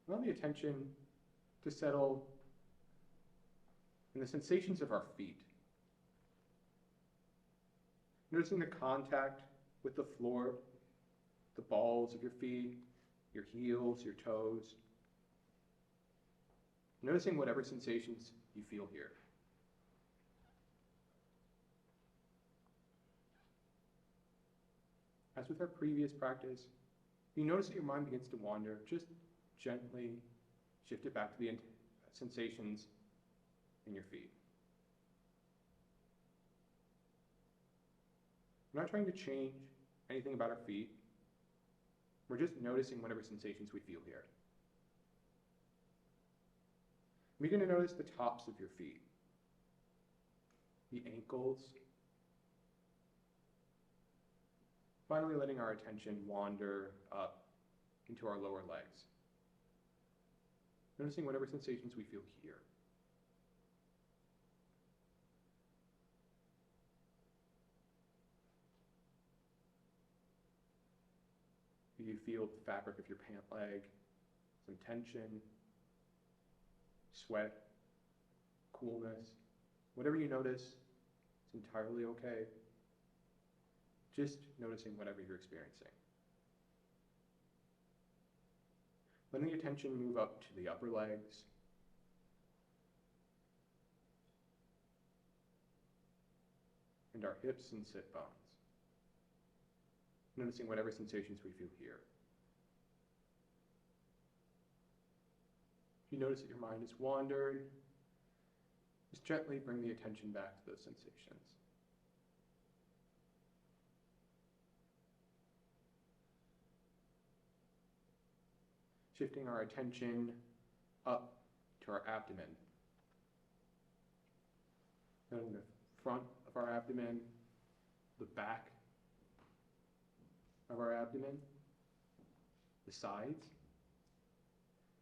Allow the attention to settle in the sensations of our feet. Noticing the contact with the floor, the balls of your feet, your heels, your toes. Noticing whatever sensations you feel here. As with our previous practice, you notice that your mind begins to wander, just gently shift it back to the sensations in your feet. We're not trying to change anything about our feet. We're just noticing whatever sensations we feel here. We're going to notice the tops of your feet. the ankles. Finally, letting our attention wander up into our lower legs. Noticing whatever sensations we feel here. Do you feel the fabric of your pant leg, some tension, sweat, coolness? Whatever you notice, it's entirely okay. Just noticing whatever you're experiencing. Letting the attention move up to the upper legs. And our hips and sit bones. Noticing whatever sensations we feel here. If you notice that your mind has wandered, just gently bring the attention back to those sensations. Shifting our attention up to our abdomen. Noting the front of our abdomen, the back of our abdomen, the sides.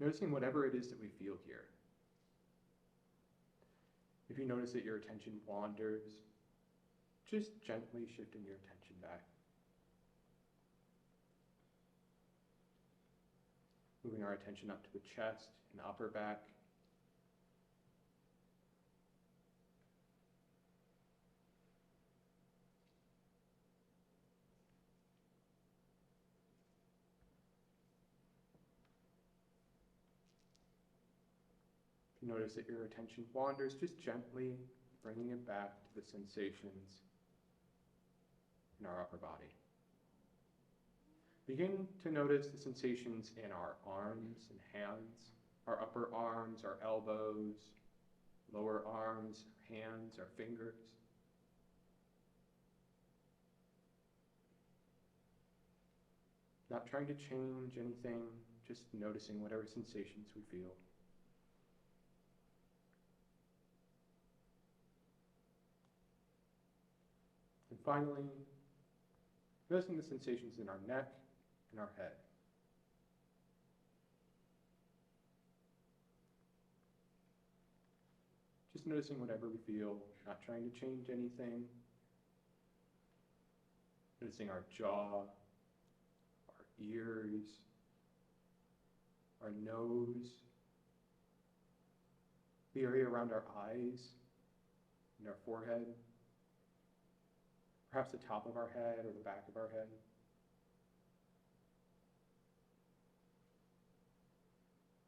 Noticing whatever it is that we feel here. If you notice that your attention wanders, just gently shifting your attention back. Moving our attention up to the chest and upper back. If you notice that your attention wanders, just gently bringing it back to the sensations in our upper body. Begin to notice the sensations in our arms and hands, our upper arms, our elbows, lower arms, our hands, our fingers. Not trying to change anything, just noticing whatever sensations we feel. And finally, noticing the sensations in our neck and our head. Just noticing whatever we feel, not trying to change anything. Noticing our jaw, our ears, our nose, the area around our eyes and our forehead. Perhaps the top of our head or the back of our head.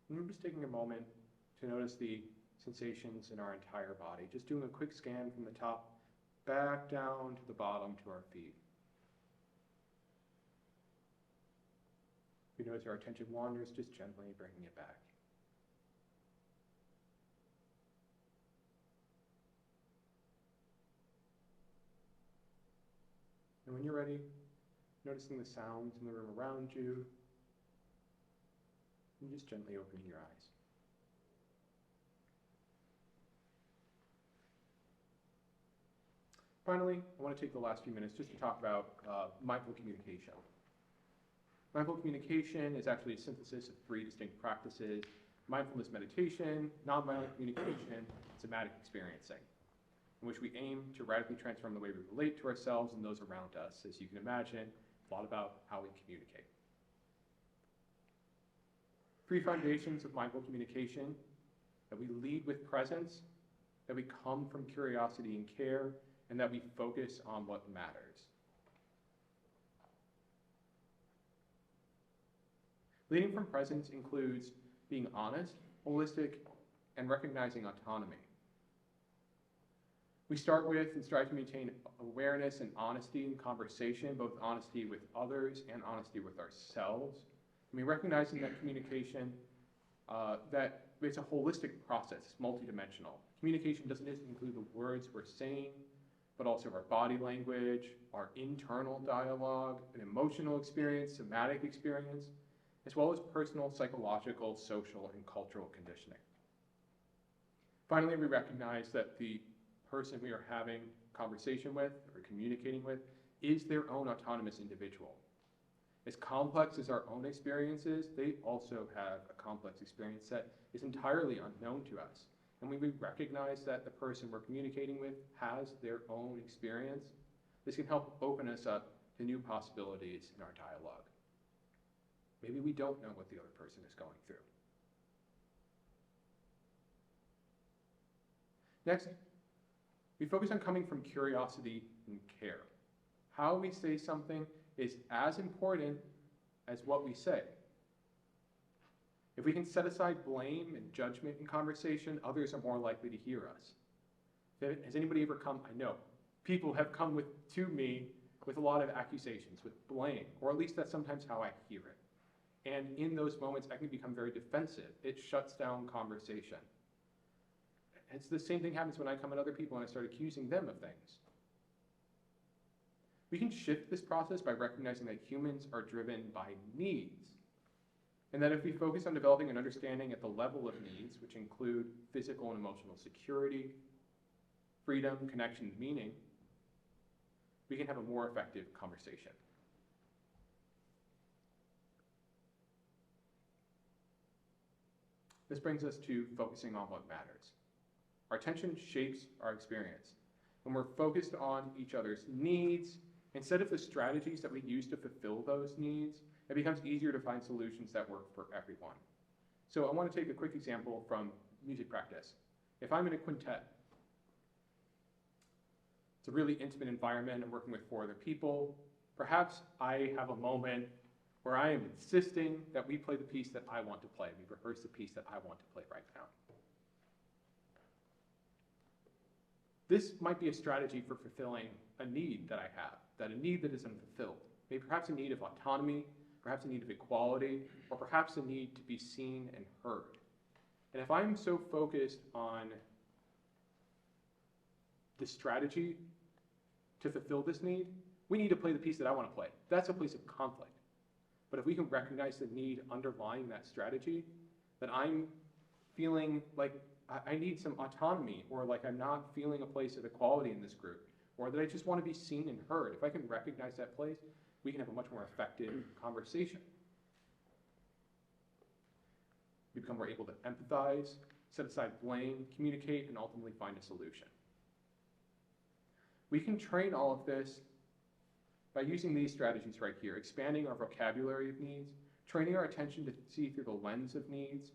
And we're just taking a moment to notice the sensations in our entire body. Just doing a quick scan from the top back down to the bottom to our feet. If we notice our attention wanders, just gently bringing it back. And when you're ready, noticing the sounds in the room around you, and just gently opening your eyes. Finally, I want to take the last few minutes just to talk about mindful communication. Mindful communication is actually a synthesis of 3 distinct practices: mindfulness meditation, nonviolent communication, and somatic experiencing, in which we aim to radically transform the way we relate to ourselves and those around us. As you can imagine, a lot about how we communicate. 3 foundations of mindful communication: that we lead with presence, that we come from curiosity and care, and that we focus on what matters. Leading from presence includes being honest, holistic, and recognizing autonomy. We start with and strive to maintain awareness and honesty in conversation, both honesty with others and honesty with ourselves. And we recognize in that communication that it's a holistic process, it's multidimensional. Communication doesn't just include the words we're saying, but also our body language, our internal dialogue, an emotional experience, somatic experience, as well as personal, psychological, social, and cultural conditioning. Finally, we recognize that the person we are having conversation with or communicating with is their own autonomous individual. As complex as our own experiences, they also have a complex experience that is entirely unknown to us. And when we recognize that the person we're communicating with has their own experience, this can help open us up to new possibilities in our dialogue. Maybe we don't know what the other person is going through. Next, we focus on coming from curiosity and care. How we say something is as important as what we say. If we can set aside blame and judgment in conversation, others are more likely to hear us. Has anybody ever come, I know, people have come to me with a lot of accusations, with blame, or at least that's sometimes how I hear it. And in those moments, I can become very defensive. It shuts down conversation. It's the same thing happens when I come at other people and I start accusing them of things. We can shift this process by recognizing that humans are driven by needs. And that if we focus on developing an understanding at the level of needs, which include physical and emotional security, freedom, connection, and meaning, we can have a more effective conversation. This brings us to focusing on what matters. Our attention shapes our experience. When we're focused on each other's needs, instead of the strategies that we use to fulfill those needs, it becomes easier to find solutions that work for everyone. So I want to take a quick example from music practice. If I'm in a quintet, it's a really intimate environment. I'm working with 4 other people. Perhaps I have a moment where I am insisting that we play the piece that I want to play. We rehearse the piece that I want to play right now. This might be a strategy for fulfilling a need that I have, a need that is unfulfilled. Maybe perhaps a need of autonomy, perhaps a need of equality, or perhaps a need to be seen and heard. And if I'm so focused on the strategy to fulfill this need, we need to play the piece that I want to play. That's a place of conflict. But if we can recognize the need underlying that strategy, that I'm feeling like I need some autonomy, or like I'm not feeling a place of equality in this group, or that I just want to be seen and heard. If I can recognize that place, we can have a much more effective conversation. We become more able to empathize, set aside blame, communicate, and ultimately find a solution. We can train all of this by using these strategies right here, expanding our vocabulary of needs, training our attention to see through the lens of needs,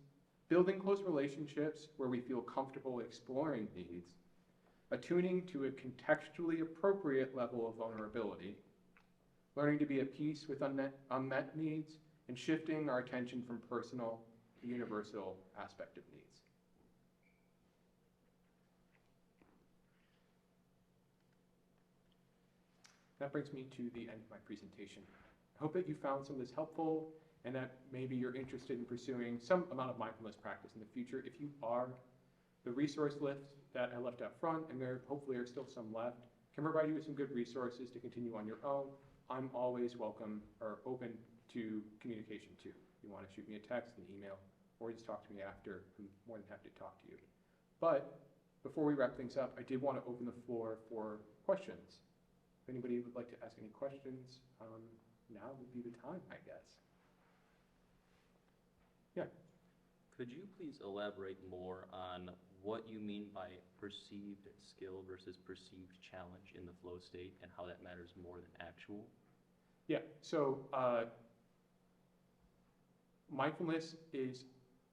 building close relationships where we feel comfortable exploring needs, attuning to a contextually appropriate level of vulnerability, learning to be at peace with unmet needs, and shifting our attention from personal to universal aspect of needs. That brings me to the end of my presentation. I hope that you found some of this helpful and that maybe you're interested in pursuing some amount of mindfulness practice in the future. If you are, the resource list that I left out front, and there hopefully are still some left, can provide you with some good resources to continue on your own. I'm always welcome or open to communication too. If you want to shoot me a text, an email, or just talk to me after, I'm more than happy to talk to you. But before we wrap things up, I did want to open the floor for questions. If anybody would like to ask any questions, now would be the time, I guess. Yeah. Could you please elaborate more on what you mean by perceived skill versus perceived challenge in the flow state and how that matters more than actual? Yeah, so mindfulness is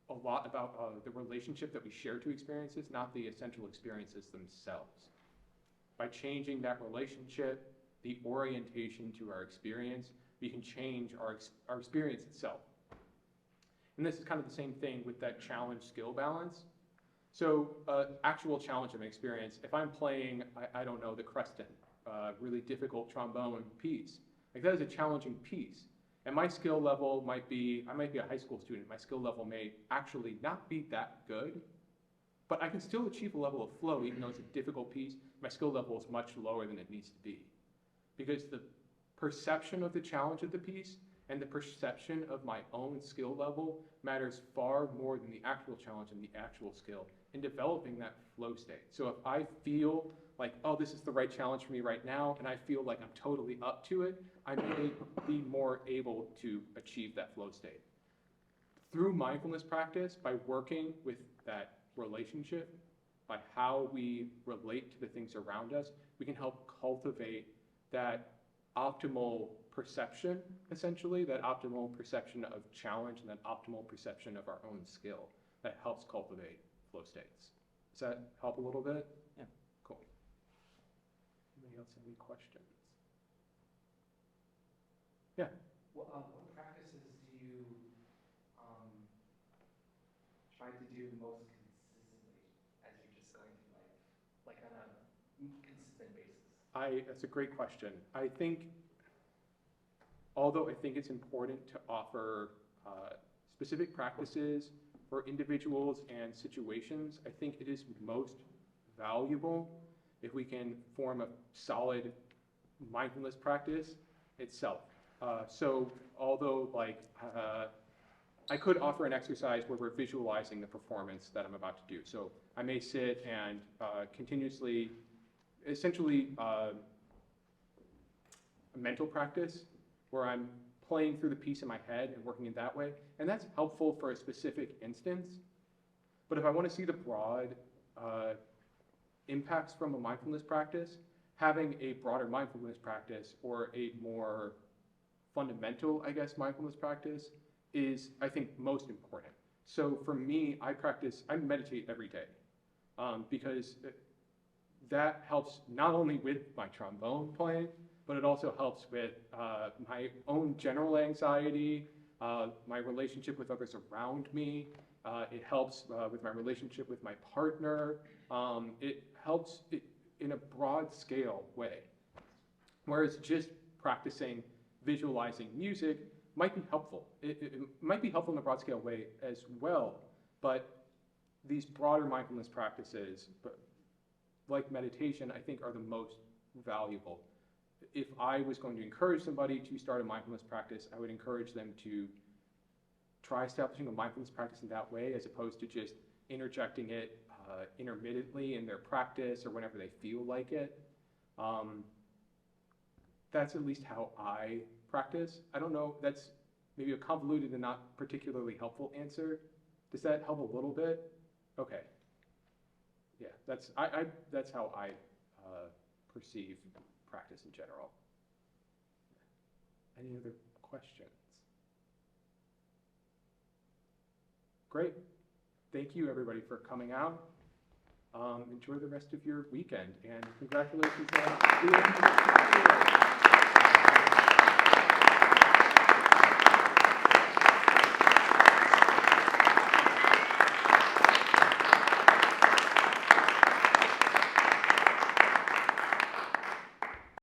a lot about the relationship that we share to experiences, not the essential experiences themselves. By changing that relationship, the orientation to our experience, we can change our experience itself. And this is kind of the same thing with that challenge-skill balance. So actual challenge of an experience, if I'm playing, I don't know, the Creston, really difficult trombone piece, like that is a challenging piece. And my skill level might be, I might be a high school student, my skill level may actually not be that good, but I can still achieve a level of flow even though it's a difficult piece. My skill level is much lower than it needs to be. Because the perception of the challenge of the piece And the perception of my own skill level matters far more than the actual challenge and the actual skill in developing that flow state. So if I feel like, oh, this is the right challenge for me right now, and I feel like I'm totally up to it, I may be more able to achieve that flow state. Through mindfulness practice, by working with that relationship, by how we relate to the things around us, we can help cultivate that optimal perception, essentially, that optimal perception of challenge and that optimal perception of our own skill that helps cultivate flow states. Does that help a little bit? Yeah. Cool. Anybody else have any questions? Yeah. What practices do you try to do most consistently as you're just going through life, like on a consistent basis? That's a great question. I think, although I think it's important to offer specific practices for individuals and situations, I think it is most valuable if we can form a solid mindfulness practice itself. So although I could offer an exercise where we're visualizing the performance that I'm about to do. So I may sit and continuously, essentially a mental practice where I'm playing through the piece in my head and working in that way. And that's helpful for a specific instance. But if I want to see the broad impacts from a mindfulness practice, having a broader mindfulness practice or a more fundamental, I guess, mindfulness practice is, I think, most important. So for me, I meditate every day because that helps not only with my trombone playing, but it also helps with my own general anxiety, my relationship with others around me. It helps with my relationship with my partner. It helps in a broad scale way. Whereas just practicing visualizing music might be helpful. It might be helpful in a broad scale way as well, but these broader mindfulness practices, like meditation, I think are the most valuable. If I was going to encourage somebody to start a mindfulness practice, I would encourage them to try establishing a mindfulness practice in that way, as opposed to just interjecting it intermittently in their practice or whenever they feel like it. That's at least how I practice. I don't know, that's maybe a convoluted and not particularly helpful answer. Does that help a little bit? Okay. Yeah, that's how I perceive practice in general. Any other questions? Great. Thank you, everybody, for coming out. Enjoy the rest of your weekend, and congratulations on